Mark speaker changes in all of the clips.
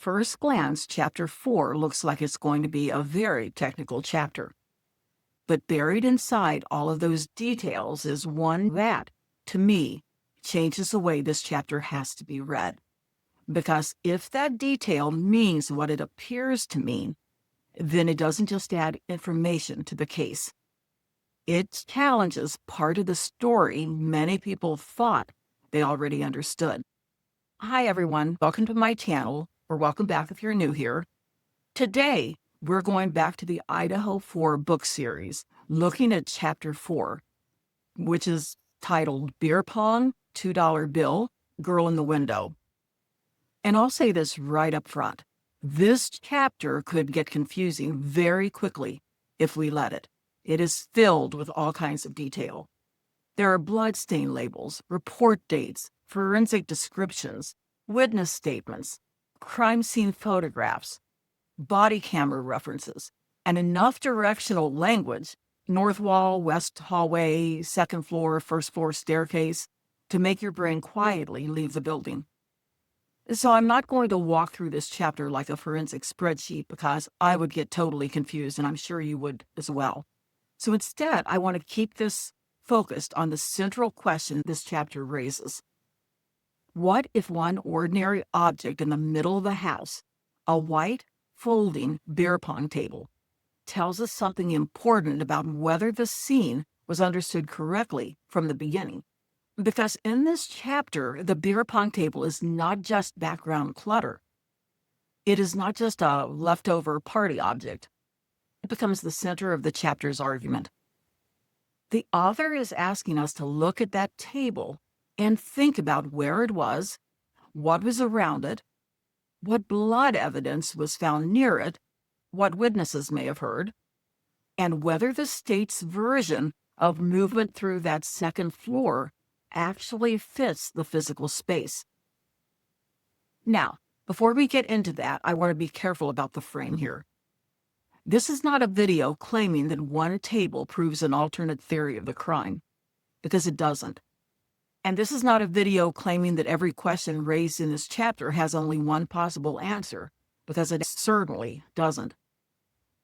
Speaker 1: first glance, Chapter 4 looks like it's going to be a very technical chapter. But buried inside all of those details is one that, to me, changes the way this chapter has to be read. Because if that detail means what it appears to mean, then it doesn't just add information to the case. It challenges part of the story many people thought they already understood. Hi, everyone. Welcome to my channel, or welcome back if you're new here. Today, we're going back to the Idaho 4 book series, looking at Chapter 4, which is titled Beer Pong, $2 Bill, Girl in the Window. And I'll say this right up front. This chapter could get confusing very quickly if we let it. It is filled with all kinds of detail. There are bloodstain labels, report dates, forensic descriptions, witness statements, crime scene photographs, body camera references, and enough directional language, north wall, west hallway, second floor, first floor staircase, to make your brain quietly leave the building. So I'm not going to walk through this chapter like a forensic spreadsheet because I would get totally confused, and I'm sure you would as well. So instead, I want to keep this focused on the central question this chapter raises. What if one ordinary object in the middle of the house, a white, folding beer pong table, tells us something important about whether the scene was understood correctly from the beginning? Because in this chapter, the beer pong table is not just background clutter. It is not just a leftover party object. It becomes the center of the chapter's argument. The author is asking us to look at that table and think about where it was, what was around it, what blood evidence was found near it, what witnesses may have heard, and whether the state's version of movement through that second floor actually fits the physical space. Now, before we get into that, I want to be careful about the frame here. This is not a video claiming that one table proves an alternate theory of the crime, because it doesn't. And this is not a video claiming that every question raised in this chapter has only one possible answer, because it certainly doesn't.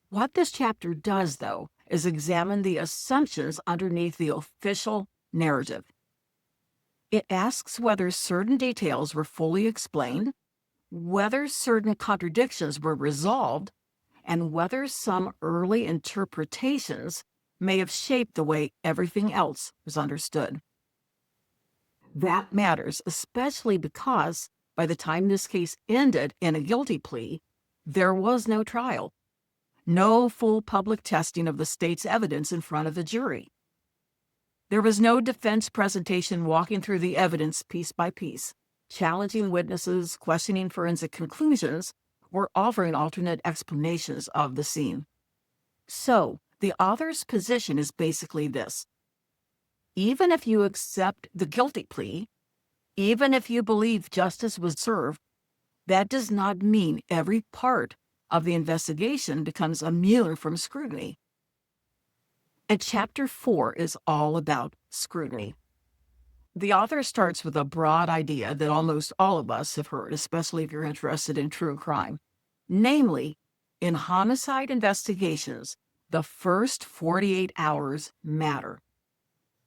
Speaker 1: What this chapter does, though, is examine the assumptions underneath the official narrative. It asks whether certain details were fully explained, whether certain contradictions were resolved, and whether some early interpretations may have shaped the way everything else was understood. That matters, especially because by the time this case ended in a guilty plea, there was no trial, no full public testing of the state's evidence in front of the jury. There was no defense presentation walking through the evidence piece by piece, challenging witnesses, questioning forensic conclusions, or offering alternate explanations of the scene. So, the author's position is basically this. Even if you accept the guilty plea, even if you believe justice was served, that does not mean every part of the investigation becomes immune from scrutiny. And Chapter 4 is all about scrutiny. The author starts with a broad idea that almost all of us have heard, especially if you're interested in true crime. Namely, in homicide investigations, the first 48 hours matter.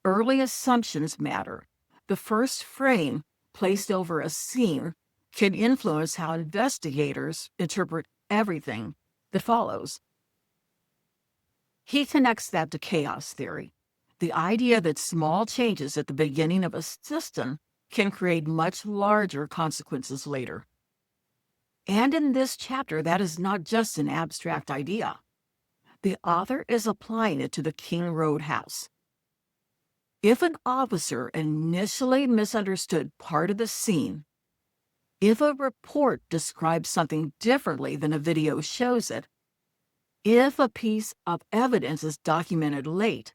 Speaker 1: Early assumptions matter. The first frame placed over a scene can influence how investigators interpret everything that follows. He connects that to chaos theory, the idea that small changes at the beginning of a system can create much larger consequences later. And in this chapter, that is not just an abstract idea. The author is applying it to the King Road house. If an officer initially misunderstood part of the scene, if a report describes something differently than a video shows it, if a piece of evidence is documented late,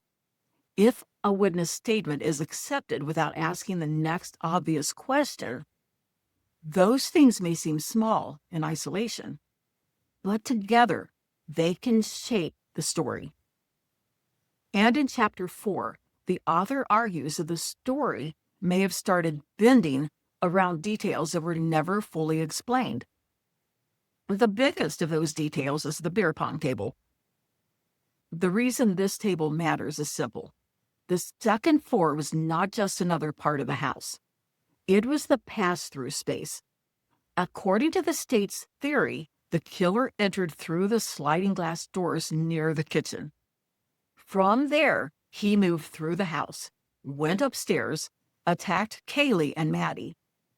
Speaker 1: if a witness statement is accepted without asking the next obvious question, those things may seem small in isolation, but together they can shape the story. And in Chapter 4, the author argues that the story may have started bending around details that were never fully explained. The biggest of those details is the beer pong table. The reason this table matters is simple. The second floor was not just another part of the house. It was the pass-through space. According to the state's theory, the killer entered through the sliding glass doors near the kitchen. From there, he moved through the house, went upstairs, attacked Kaylee and Maddie,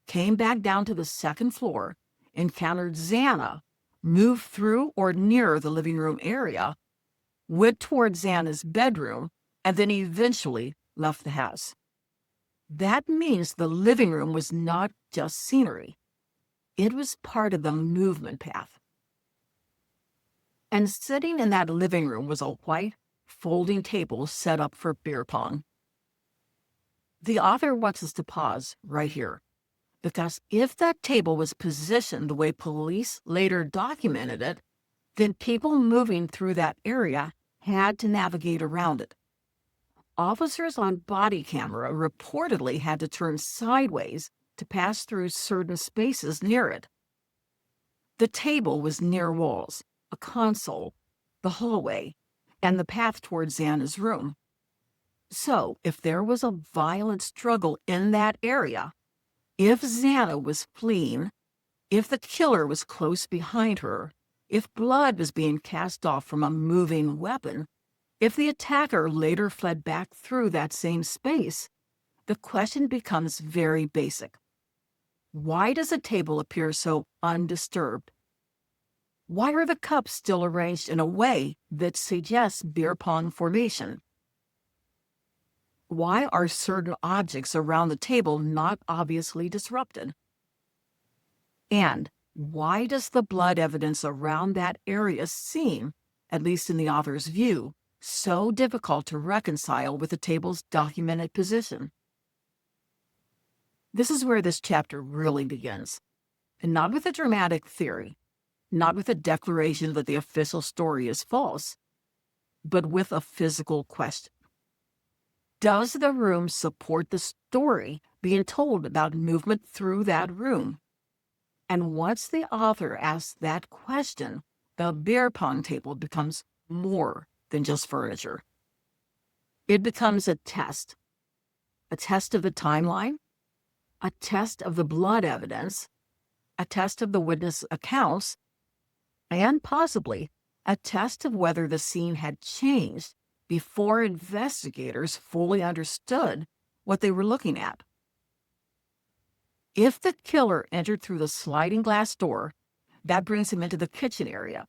Speaker 1: came back down to the second floor, encountered Xana, moved through or near the living room area, went toward Xana's bedroom, and then eventually left the house. That means the living room was not just scenery. It was part of the movement path. And sitting in that living room was a white, folding table set up for beer pong. The author wants us to pause right here, because if that table was positioned the way police later documented it, then people moving through that area had to navigate around it. Officers on body camera reportedly had to turn sideways to pass through certain spaces near it. The table was near walls, a console, the hallway, and the path toward Xana's room. So, if there was a violent struggle in that area, if Xana was fleeing, if the killer was close behind her, if blood was being cast off from a moving weapon, if the attacker later fled back through that same space, the question becomes very basic. Why does a table appear so undisturbed? Why are the cups still arranged in a way that suggests beer pong formation? Why are certain objects around the table not obviously disrupted? And why does the blood evidence around that area seem, at least in the author's view, so difficult to reconcile with the table's documented position? This is where this chapter really begins, and not with a dramatic theory, not with a declaration that the official story is false, but with a physical question. Does the room support the story being told about movement through that room? And once the author asks that question, the beer pong table becomes more than just furniture. It becomes a test of the timeline, a test of the blood evidence, a test of the witness accounts, and possibly a test of whether the scene had changed before investigators fully understood what they were looking at. If the killer entered through the sliding glass door, that brings him into the kitchen area.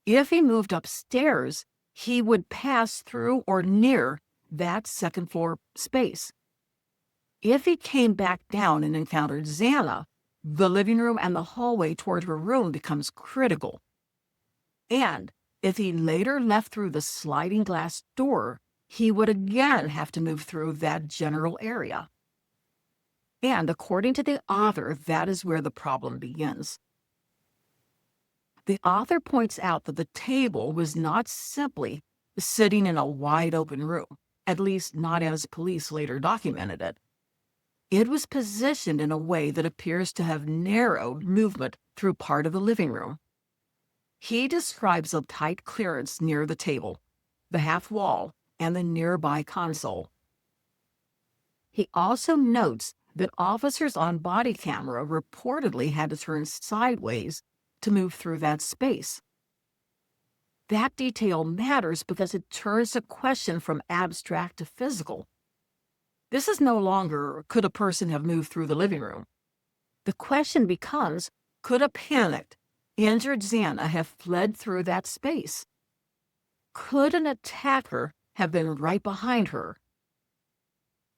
Speaker 1: If he moved upstairs, he would pass through or near that second floor space. If he came back down and encountered Xana, the living room and the hallway toward her room becomes critical. And if he later left through the sliding glass door, he would again have to move through that general area. And according to the author, that is where the problem begins. The author points out that the table was not simply sitting in a wide open room, at least not as police later documented it. It was positioned in a way that appears to have narrowed movement through part of the living room. He describes a tight clearance near the table, the half wall, and the nearby console. He also notes that officers on body camera reportedly had to turn sideways to move through that space. That detail matters because it turns the question from abstract to physical. This is no longer, could a person have moved through the living room? The question becomes, could a panicked, injured Xana have fled through that space? Could an attacker have been right behind her?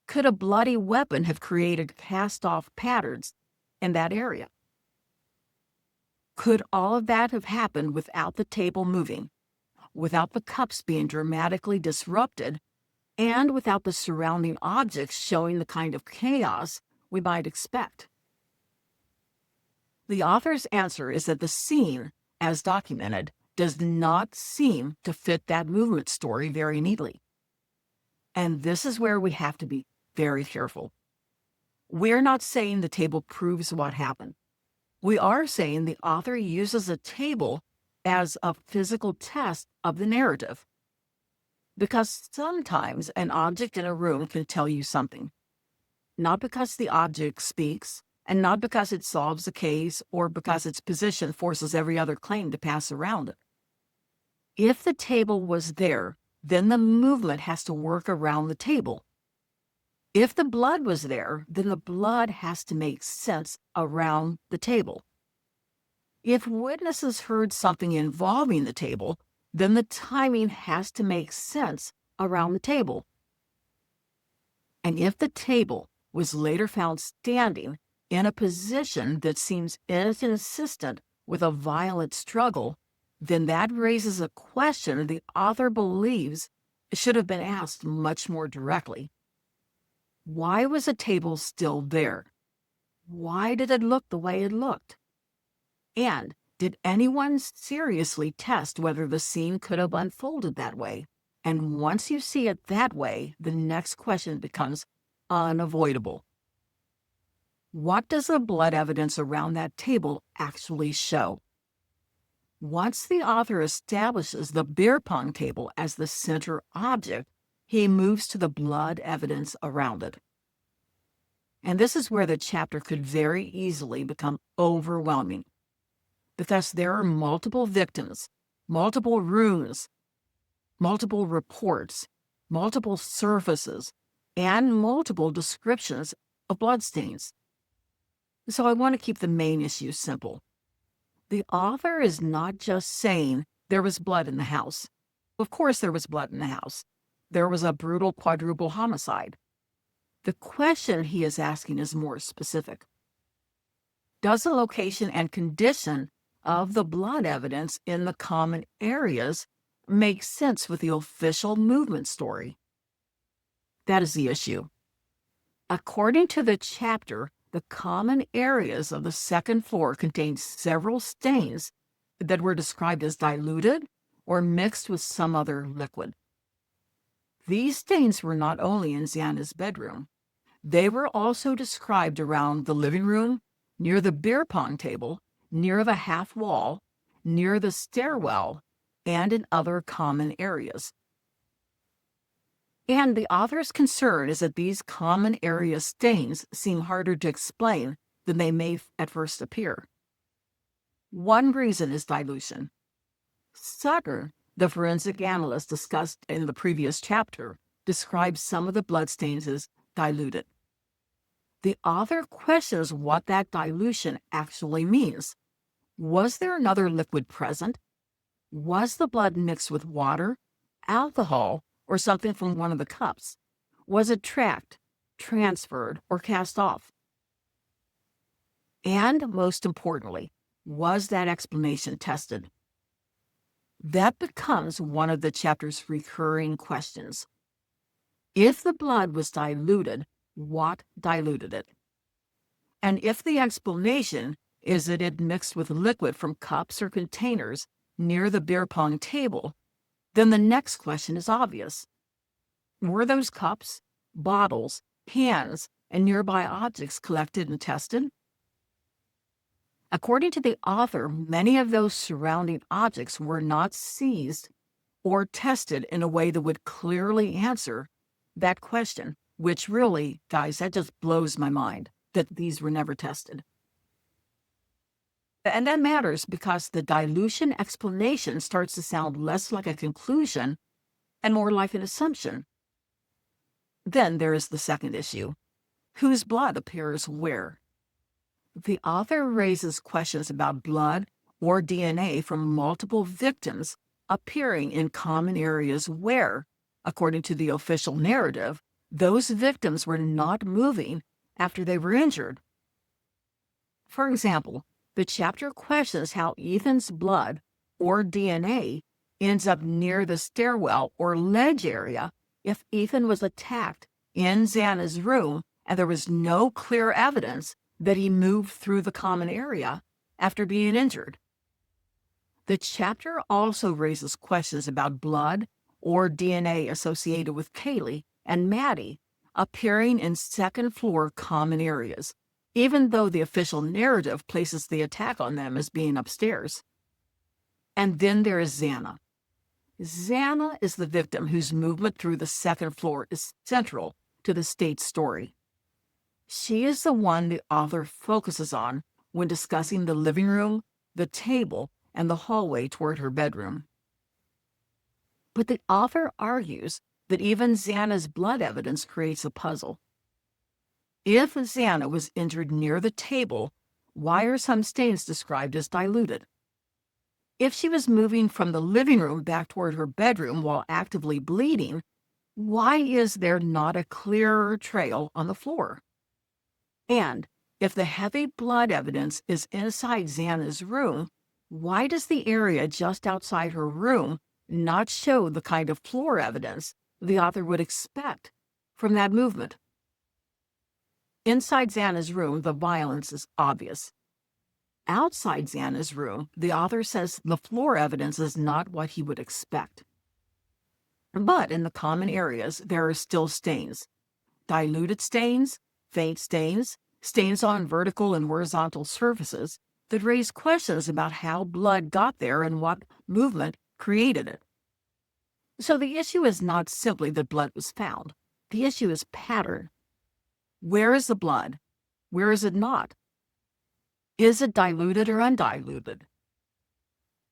Speaker 1: Could a bloody weapon have created cast-off patterns in that area? Could all of that have happened without the table moving, without the cups being dramatically disrupted, and without the surrounding objects showing the kind of chaos we might expect? The author's answer is that the scene, as documented, does not seem to fit that movement story very neatly. And this is where we have to be very careful. We're not saying the table proves what happened. We are saying the author uses a table as a physical test of the narrative, because sometimes an object in a room can tell you something, not because the object speaks, and not because it solves a case or because its position forces every other claim to pass around it. If the table was there, then the movement has to work around the table. If the blood was there, then the blood has to make sense around the table. If witnesses heard something involving the table, then the timing has to make sense around the table. And if the table was later found standing in a position that seems inconsistent with a violent struggle, then that raises a question the author believes should have been asked much more directly. Why was the table still there? Why did it look the way it looked? And did anyone seriously test whether the scene could have unfolded that way? And once you see it that way, the next question becomes unavoidable. What does the blood evidence around that table actually show? Once the author establishes the beer-pong table as the center object, he moves to the blood evidence around it. And this is where the chapter could very easily become overwhelming, because there are multiple victims, multiple rooms, multiple reports, multiple surfaces, and multiple descriptions of bloodstains. So I want to keep the main issue simple. The author is not just saying there was blood in the house. Of course there was blood in the house. There was a brutal quadruple homicide. The question he is asking is more specific. Does the location and condition of the blood evidence in the common areas make sense with the official movement story? That is the issue. According to the chapter, the common areas of the second floor contained several stains that were described as diluted or mixed with some other liquid. These stains were not only in Xana's bedroom. They were also described around the living room, near the beer pong table, near the half wall, near the stairwell, and in other common areas. And the author's concern is that these common area stains seem harder to explain than they may at first appear. One reason is dilution. Sutter, the forensic analyst discussed in the previous chapter, describes some of the bloodstains as diluted. The author questions what that dilution actually means. Was there another liquid present? Was the blood mixed with water, alcohol, or something from one of the cups? Was it tracked, transferred, or cast off? And most importantly, was that explanation tested? That becomes one of the chapter's recurring questions. If the blood was diluted, what diluted it? And if the explanation is that it mixed with liquid from cups or containers near the beer pong table, then the next question is obvious. Were those cups, bottles, cans, and nearby objects collected and tested? According to the author, many of those surrounding objects were not seized or tested in a way that would clearly answer that question, which really, guys, that just blows my mind that these were never tested. And that matters because the dilution explanation starts to sound less like a conclusion and more like an assumption. Then there is the second issue. Whose blood appears where? The author raises questions about blood or DNA from multiple victims appearing in common areas where, according to the official narrative, those victims were not moving after they were injured. For example, the chapter questions how Ethan's blood or DNA ends up near the stairwell or ledge area if Ethan was attacked in Xana's room and there was no clear evidence that he moved through the common area after being injured. The chapter also raises questions about blood or DNA associated with Kaylee and Maddie appearing in second floor common areas, even though the official narrative places the attack on them as being upstairs. And then there is Xana. Xana is the victim whose movement through the second floor is central to the state's story. She is the one the author focuses on when discussing the living room, the table, and the hallway toward her bedroom. But the author argues that even Xana's blood evidence creates a puzzle. If Xana was injured near the table, why are some stains described as diluted? If she was moving from the living room back toward her bedroom while actively bleeding, why is there not a clearer trail on the floor? And if the heavy blood evidence is inside Xana's room, why does the area just outside her room not show the kind of floor evidence the author would expect from that movement? Inside Xana's room, the violence is obvious. Outside Xana's room, the author says the floor evidence is not what he would expect. But in the common areas, there are still stains. Diluted stains, faint stains, stains on vertical and horizontal surfaces that raise questions about how blood got there and what movement created it. So the issue is not simply that blood was found. The issue is pattern. Where is the blood? Where is it not? Is it diluted or undiluted?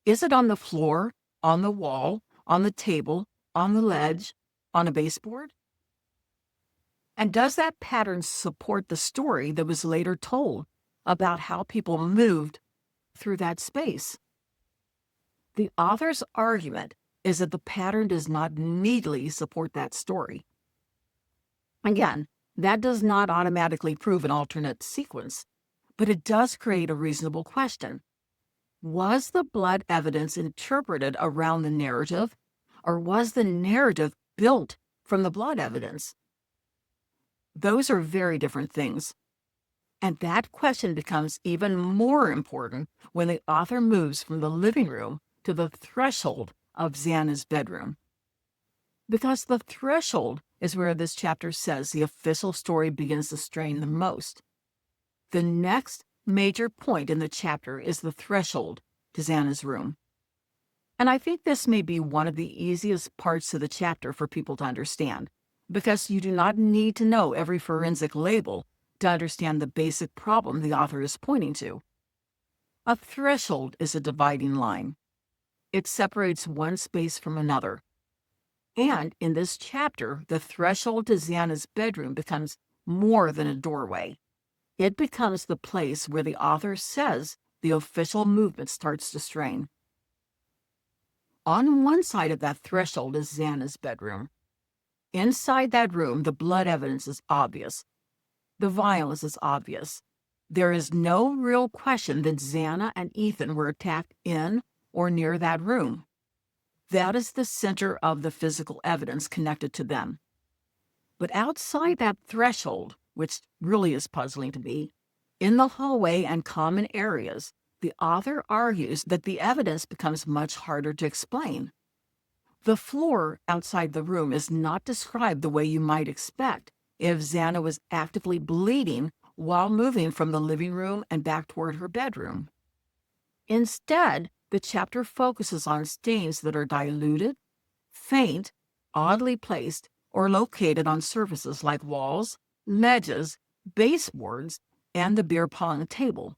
Speaker 1: Is it on the floor, on the wall, on the table, on the ledge, on a baseboard? And does that pattern support the story that was later told about how people moved through that space? The author's argument is that the pattern does not neatly support that story. Again, that does not automatically prove an alternate sequence, but it does create a reasonable question. Was the blood evidence interpreted around the narrative, or was the narrative built from the blood evidence? Those are very different things. And that question becomes even more important when the author moves from the living room to the threshold of Xana's bedroom. Because the threshold is where this chapter says the official story begins to strain the most. The next major point in the chapter is the threshold to Xana's room. And I think this may be one of the easiest parts of the chapter for people to understand, because you do not need to know every forensic label to understand the basic problem the author is pointing to. A threshold is a dividing line. It separates one space from another. And in this chapter, the threshold to Xana's bedroom becomes more than a doorway. It becomes the place where the author says the official movement starts to strain. On one side of that threshold is Xana's bedroom. Inside that room, the blood evidence is obvious. The violence is obvious. There is no real question that Xana and Ethan were attacked in or near that room. That is the center of the physical evidence connected to them. But outside that threshold, which really is puzzling to me, in the hallway and common areas, the author argues that the evidence becomes much harder to explain. The floor outside the room is not described the way you might expect if Xana was actively bleeding while moving from the living room and back toward her bedroom. Instead, the chapter focuses on stains that are diluted, faint, oddly placed, or located on surfaces like walls, ledges, baseboards, and the beer-pong table.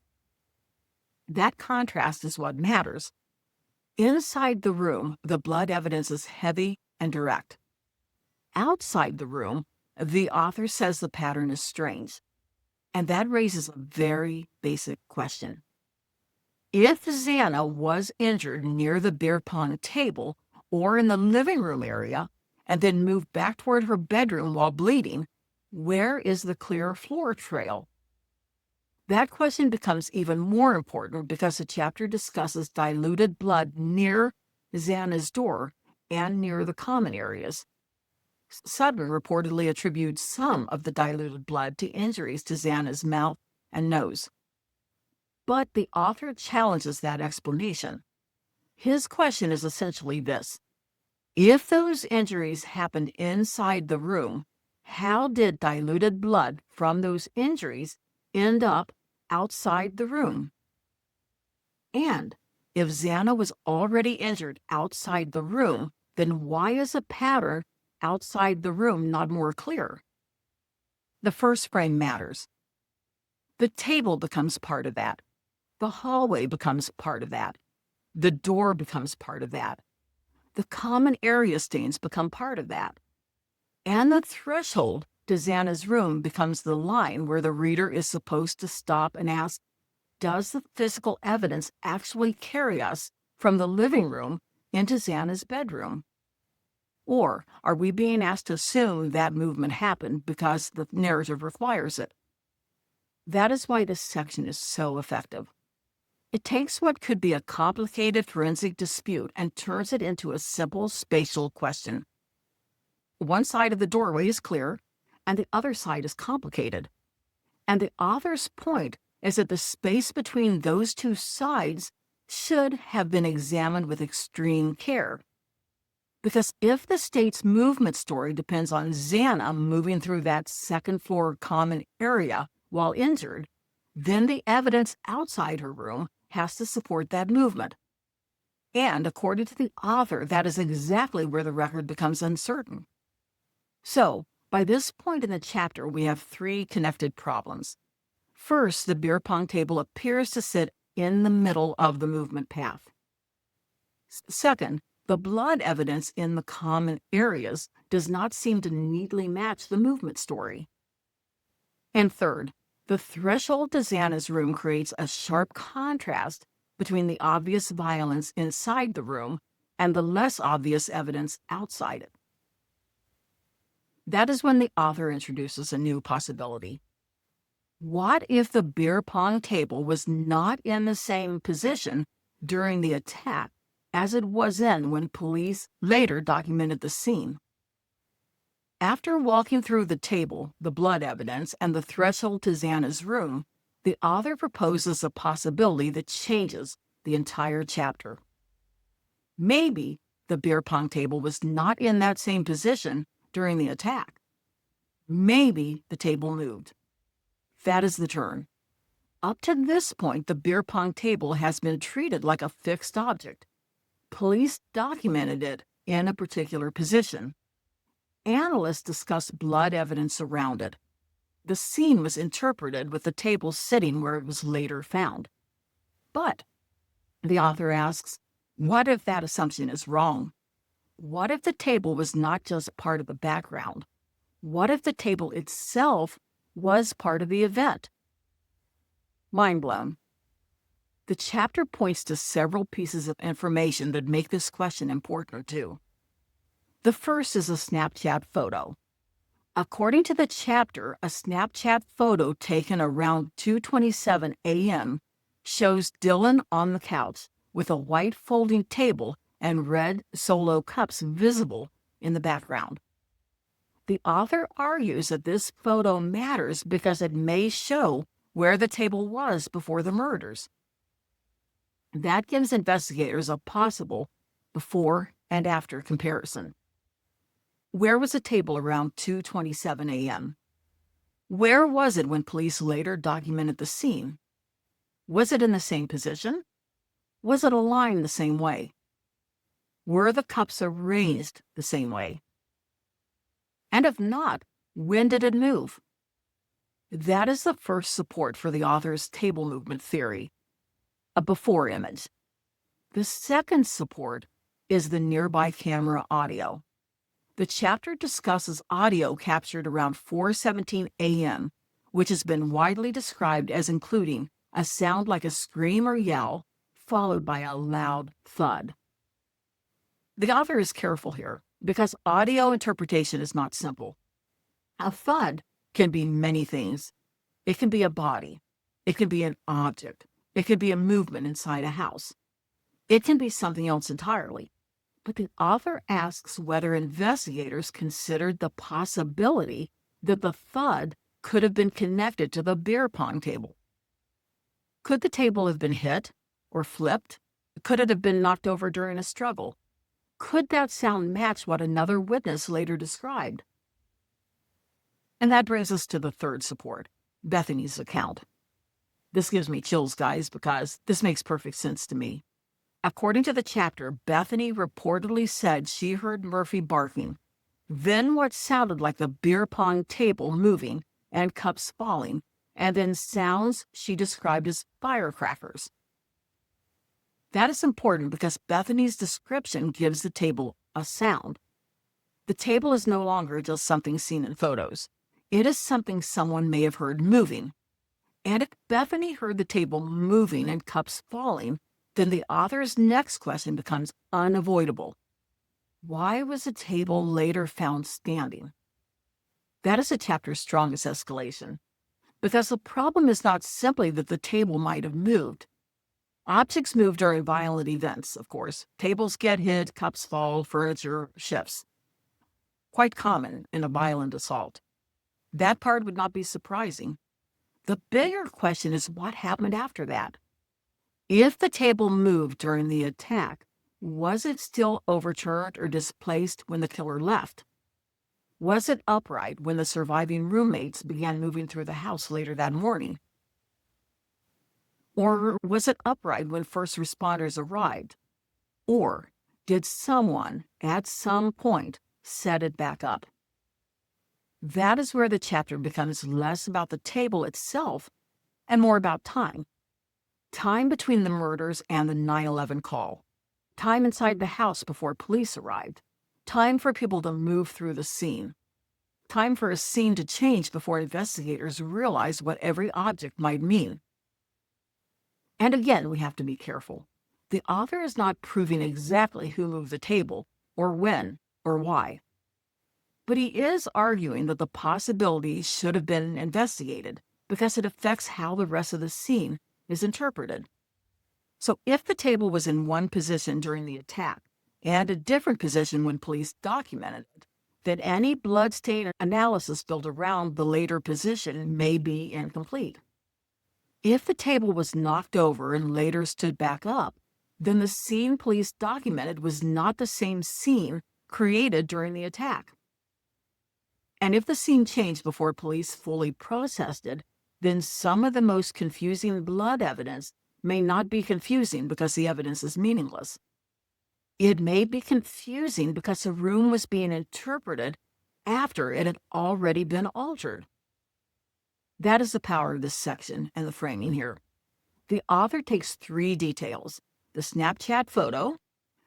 Speaker 1: That contrast is what matters. Inside the room, the blood evidence is heavy and direct. Outside the room, the author says the pattern is strange, and that raises a very basic question. If Xana was injured near the beer-pong table or in the living room area and then moved back toward her bedroom while bleeding, where is the clear floor trail? That question becomes even more important because the chapter discusses diluted blood near Xana's door and near the common areas. Sutton reportedly attributes some of the diluted blood to injuries to Xana's mouth and nose. But the author challenges that explanation. His question is essentially this: if those injuries happened inside the room, how did diluted blood from those injuries end up outside the room? And if Xana was already injured outside the room, then why is a pattern outside the room not more clear? The first frame matters. The table becomes part of that. The hallway becomes part of that. The door becomes part of that. The common area stains become part of that. And the threshold to Xana's room becomes the line where the reader is supposed to stop and ask, does the physical evidence actually carry us from the living room into Xana's bedroom? Or are we being asked to assume that movement happened because the narrative requires it? That is why this section is so effective. It takes what could be a complicated forensic dispute and turns it into a simple spatial question. One side of the doorway is clear, and the other side is complicated. And the author's point is that the space between those two sides should have been examined with extreme care. Because if the state's movement story depends on Xana moving through that second-floor common area while injured, then the evidence outside her room has to support that movement. And according to the author, that is exactly where the record becomes uncertain. So, by this point in the chapter, we have three connected problems. First, the beer pong table appears to sit in the middle of the movement path. Second, the blood evidence in the common areas does not seem to neatly match the movement story. And third, the threshold to Xana's room creates a sharp contrast between the obvious violence inside the room and the less obvious evidence outside it. That is when the author introduces a new possibility. What if the beer pong table was not in the same position during the attack as it was in when police later documented the scene? After walking through the table, the blood evidence, and the threshold to Xana's room, the author proposes a possibility that changes the entire chapter. Maybe the beer pong table was not in that same position during the attack. Maybe the table moved. That is the turn. Up to this point, the beer pong table has been treated like a fixed object. Police documented it in a particular position. Analysts discussed blood evidence around it. The scene was interpreted with the table sitting where it was later found. But the author asks, what if that assumption is wrong? What if the table was not just part of the background? What if the table itself was part of the event? Mind blown. The chapter points to several pieces of information that make this question important too. The first is a Snapchat photo. According to the chapter, a Snapchat photo taken around 2:27 a.m. shows Dylan on the couch with a white folding table and red Solo cups visible in the background. The author argues that this photo matters because it may show where the table was before the murders. That gives investigators a possible before and after comparison. Where was the table around 2:27 a.m.? Where was it when police later documented the scene? Was it in the same position? Was it aligned the same way? Were the cups arranged the same way? And if not, when did it move? That is the first support for the author's table movement theory, a before image. The second support is the nearby camera audio. The chapter discusses audio captured around 4:17 a.m., which has been widely described as including a sound like a scream or yell, followed by a loud thud. The author is careful here because audio interpretation is not simple. A thud can be many things. It can be a body. It can be an object. It can be a movement inside a house. It can be something else entirely. But the author asks whether investigators considered the possibility that the thud could have been connected to the beer pong table. Could the table have been hit or flipped? Could it have been knocked over during a struggle? Could that sound match what another witness later described? And that brings us to the third support, Bethany's account. This gives me chills, guys, because this makes perfect sense to me. According to the chapter, Bethany reportedly said she heard Murphy barking, then what sounded like the beer pong table moving and cups falling, and then sounds she described as firecrackers. That is important because Bethany's description gives the table a sound. The table is no longer just something seen in photos. It is something someone may have heard moving. And if Bethany heard the table moving and cups falling, then the author's next question becomes unavoidable. Why was the table later found standing? That is the chapter's strongest escalation, because the problem is not simply that the table might have moved. Objects move during violent events, of course. Tables get hit, cups fall, furniture shifts. Quite common in a violent assault. That part would not be surprising. The bigger question is what happened after that. If the table moved during the attack, was it still overturned or displaced when the killer left? Was it upright when the surviving roommates began moving through the house later that morning? Or was it upright when first responders arrived? Or did someone, at some point, set it back up? That is where the chapter becomes less about the table itself and more about time. Time between the murders and the 9/11 call. Time inside the house before police arrived. Time for people to move through the scene. Time for a scene to change before investigators realize what every object might mean. And again, we have to be careful. The author is not proving exactly who moved the table, or when, or why. But he is arguing that the possibility should have been investigated because it affects how the rest of the scene is interpreted. So if the table was in one position during the attack and a different position when police documented it, then any bloodstain analysis built around the later position may be incomplete. If the table was knocked over and later stood back up, then the scene police documented was not the same scene created during the attack. And if the scene changed before police fully processed it, then some of the most confusing blood evidence may not be confusing because the evidence is meaningless. It may be confusing because the room was being interpreted after it had already been altered. That is the power of this section and the framing here. The author takes three details: the Snapchat photo,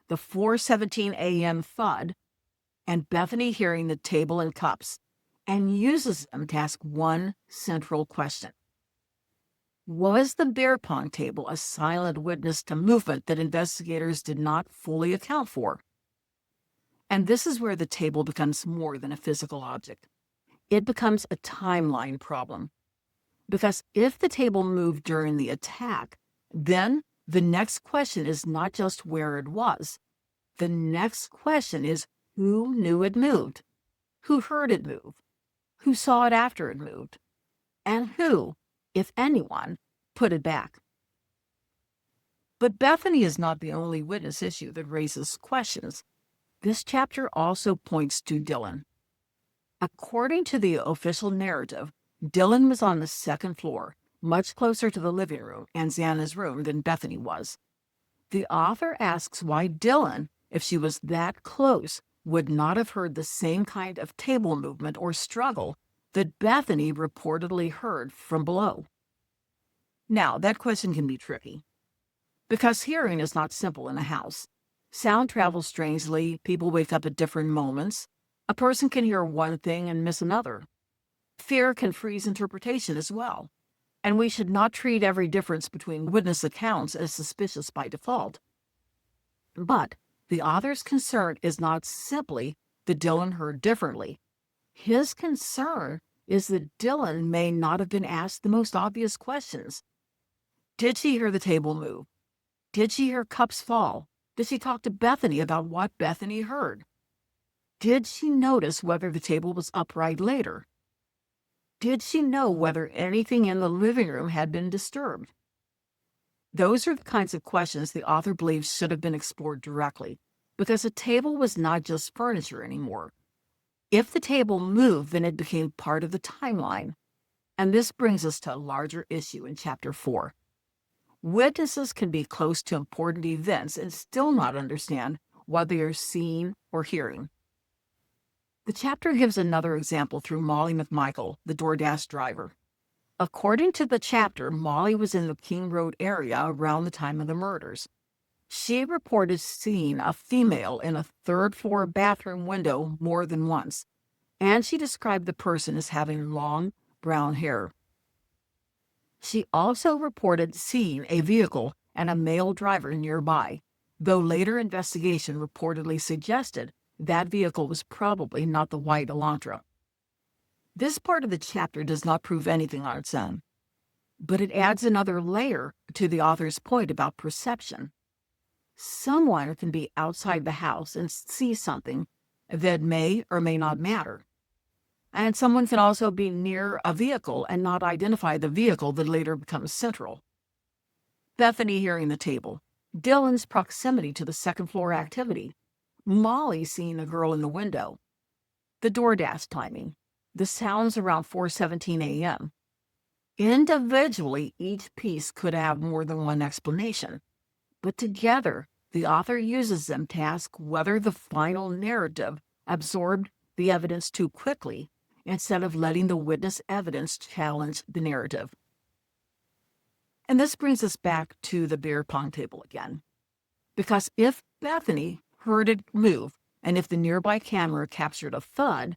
Speaker 1: the 4:17 a.m. thud, and Bethany hearing the table and cups, and uses them to ask one central question. Was the beer pong table a silent witness to movement that investigators did not fully account for? And this is where the table becomes more than a physical object. It becomes a timeline problem. Because if the table moved during the attack, then the next question is not just where it was. The next question is who knew it moved, who heard it move, who saw it after it moved, and who, if anyone, put it back. But Bethany is not the only witness issue that raises questions. This chapter also points to Dylan. According to the official narrative, Dylan was on the second floor, much closer to the living room and Xana's room than Bethany was. The author asks why Dylan, if she was that close, would not have heard the same kind of table movement or struggle that Bethany reportedly heard from below. Now, that question can be tricky, because hearing is not simple in a house. Sound travels strangely, people wake up at different moments. A person can hear one thing and miss another. Fear can freeze interpretation as well, and we should not treat every difference between witness accounts as suspicious by default. But the author's concern is not simply that Dylan heard differently. His concern is that Dylan may not have been asked the most obvious questions. Did she hear the table move? Did she hear cups fall? Did she talk to Bethany about what Bethany heard? Did she notice whether the table was upright later? Did she know whether anything in the living room had been disturbed? Those are the kinds of questions the author believes should have been explored directly, because the table was not just furniture anymore. If the table moved, then it became part of the timeline. And this brings us to a larger issue in Chapter 4. Witnesses can be close to important events and still not understand what they are seeing or hearing. The chapter gives another example through Molly McMichael, the DoorDash driver. According to the chapter, Molly was in the King Road area around the time of the murders. She reported seeing a female in a third-floor bathroom window more than once, and she described the person as having long brown hair. She also reported seeing a vehicle and a male driver nearby, though later investigation reportedly suggested that vehicle was probably not the white Elantra. This part of the chapter does not prove anything on its own, but it adds another layer to the author's point about perception. Someone can be outside the house and see something that may or may not matter. And someone can also be near a vehicle and not identify the vehicle that later becomes central. Bethany hearing the table, Dylan's proximity to the second-floor activity, Molly seeing a girl in the window, the DoorDash timing, the sounds around 4:17 a.m. Individually, each piece could have more than one explanation, but together, the author uses them to ask whether the final narrative absorbed the evidence too quickly instead of letting the witness evidence challenge the narrative. And this brings us back to the beer pong table again. Because if Bethany heard it move, and if the nearby camera captured a thud,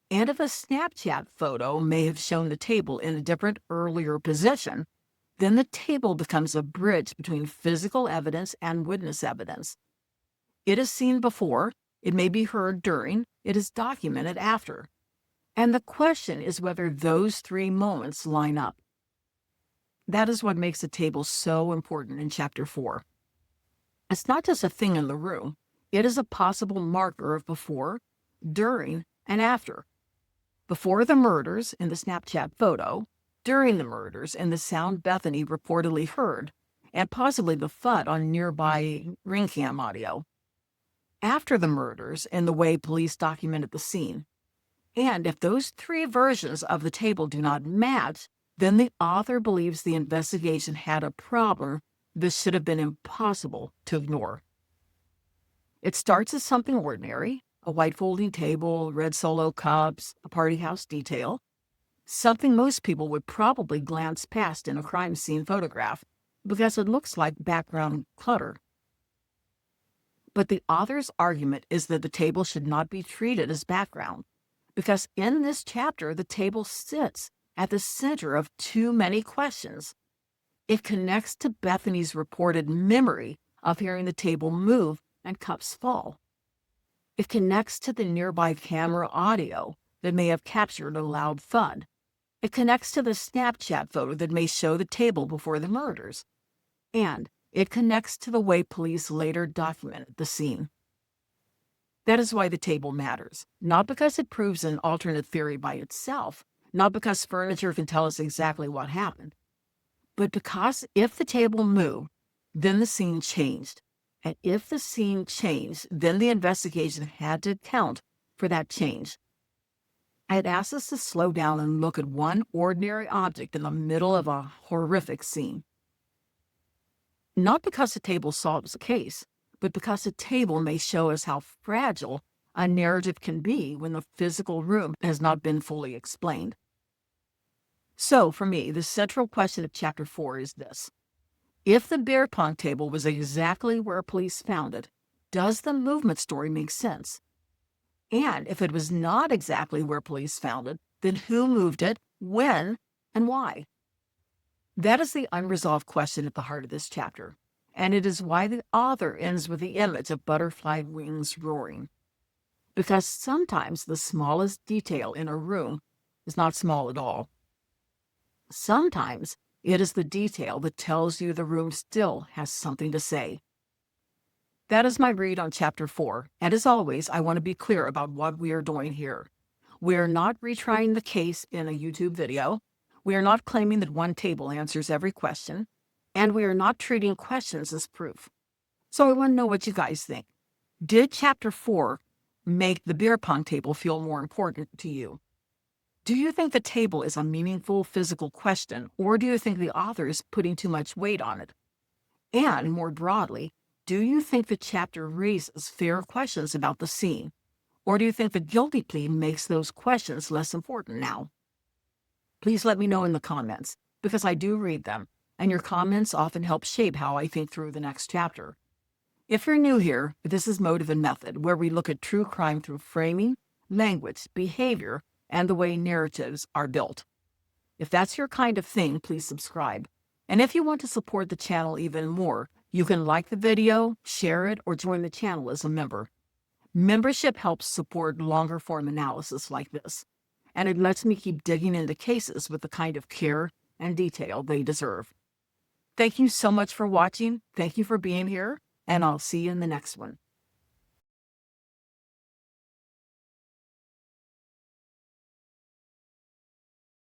Speaker 1: and if a Snapchat photo may have shown the table in a different earlier position, then the table becomes a bridge between physical evidence and witness evidence. It is seen before, it may be heard during, it is documented after. And the question is whether those three moments line up. That is what makes the table so important in Chapter 4. It's not just a thing in the room. It is a possible marker of before, during, and after. Before the murders in the Snapchat photo, during the murders in the sound Bethany reportedly heard, and possibly the thud on nearby ring cam audio. After the murders and the way police documented the scene. And if those three versions of the table do not match, then the author believes the investigation had a problem that should have been impossible to ignore. It starts as something ordinary, a white folding table, red Solo cups, a party house detail, something most people would probably glance past in a crime scene photograph because it looks like background clutter. But the author's argument is that the table should not be treated as background, because in this chapter, the table sits at the center of too many questions. It connects to Bethany's reported memory of hearing the table move and cups fall. It connects to the nearby camera audio that may have captured a loud thud. It connects to the Snapchat photo that may show the table before the murders. And it connects to the way police later documented the scene. That is why the table matters, not because it proves an alternate theory by itself, not because furniture can tell us exactly what happened, but because if the table moved, then the scene changed. And if the scene changed, then the investigation had to account for that change. I'd ask us to slow down and look at one ordinary object in the middle of a horrific scene. Not because the table solves the case, but because the table may show us how fragile a narrative can be when the physical room has not been fully explained. So, for me, the central question of Chapter 4 is this. If the beer pong table was exactly where police found it, does the movement story make sense? And if it was not exactly where police found it, then who moved it, when, and why? That is the unresolved question at the heart of this chapter, and it is why the author ends with the image of butterfly wings roaring. Because sometimes the smallest detail in a room is not small at all. Sometimes it is the detail that tells you the room still has something to say. That is my read on Chapter 4, and as always, I want to be clear about what we are doing here. We are not retrying the case in a YouTube video. We are not claiming that one table answers every question, and we are not treating questions as proof. So I want to know what you guys think. Did Chapter 4 make the beer pong table feel more important to you? Do you think the table is a meaningful physical question, or do you think the author is putting too much weight on it? And more broadly, do you think the chapter raises fair questions about the scene, or do you think the guilty plea makes those questions less important now? Please let me know in the comments, because I do read them, and your comments often help shape how I think through the next chapter. If you're new here, this is Motive and Method, where we look at true crime through framing, language, behavior, and the way narratives are built. If that's your kind of thing, please subscribe. And if you want to support the channel even more, you can like the video, share it, or join the channel as a member. Membership helps support longer form analysis like this, and it lets me keep digging into cases with the kind of care and detail they deserve. Thank you so much for watching. Thank you for being here, and I'll see you in the next one.